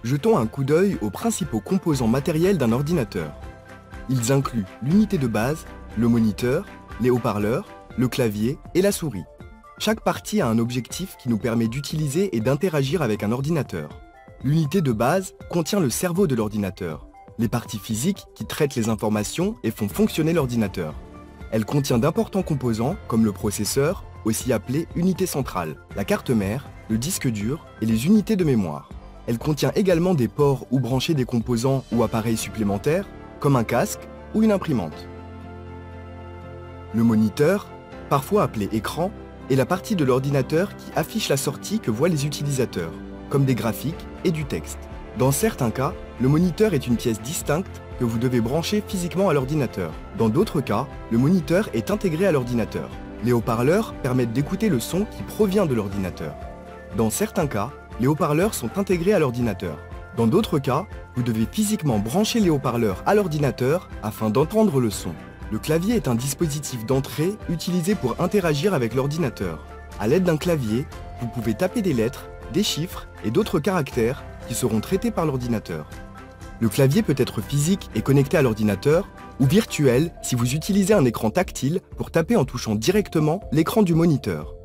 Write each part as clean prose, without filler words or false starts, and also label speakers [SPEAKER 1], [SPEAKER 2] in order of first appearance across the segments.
[SPEAKER 1] Jetons un coup d'œil aux principaux composants matériels d'un ordinateur. Ils incluent l'unité de base, le moniteur, les haut-parleurs, le clavier et la souris. Chaque partie a un objectif qui nous permet d'utiliser et d'interagir avec un ordinateur. L'unité de base contient le cerveau de l'ordinateur, les parties physiques qui traitent les informations et font fonctionner l'ordinateur. Elle contient d'importants composants comme le processeur, aussi appelé unité centrale, la carte mère, le disque dur et les unités de mémoire. Elle contient également des ports où brancher des composants ou appareils supplémentaires, comme un casque ou une imprimante. Le moniteur, parfois appelé écran, est la partie de l'ordinateur qui affiche la sortie que voient les utilisateurs, comme des graphiques et du texte. Dans certains cas, le moniteur est une pièce distincte que vous devez brancher physiquement à l'ordinateur. Dans d'autres cas, le moniteur est intégré à l'ordinateur. Les haut-parleurs permettent d'écouter le son qui provient de l'ordinateur. Dans certains cas, les haut-parleurs sont intégrés à l'ordinateur. Dans d'autres cas, vous devez physiquement brancher les haut-parleurs à l'ordinateur afin d'entendre le son. Le clavier est un dispositif d'entrée utilisé pour interagir avec l'ordinateur. À l'aide d'un clavier, vous pouvez taper des lettres, des chiffres et d'autres caractères qui seront traités par l'ordinateur. Le clavier peut être physique et connecté à l'ordinateur, ou virtuel si vous utilisez un écran tactile pour taper en touchant directement l'écran du moniteur.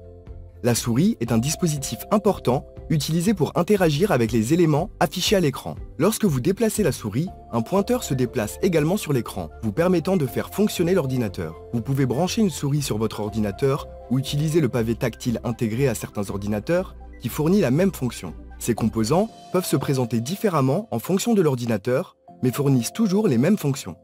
[SPEAKER 1] La souris est un dispositif important utilisé pour interagir avec les éléments affichés à l'écran. Lorsque vous déplacez la souris, un pointeur se déplace également sur l'écran, vous permettant de faire fonctionner l'ordinateur. Vous pouvez brancher une souris sur votre ordinateur ou utiliser le pavé tactile intégré à certains ordinateurs qui fournit la même fonction. Ces composants peuvent se présenter différemment en fonction de l'ordinateur, mais fournissent toujours les mêmes fonctions.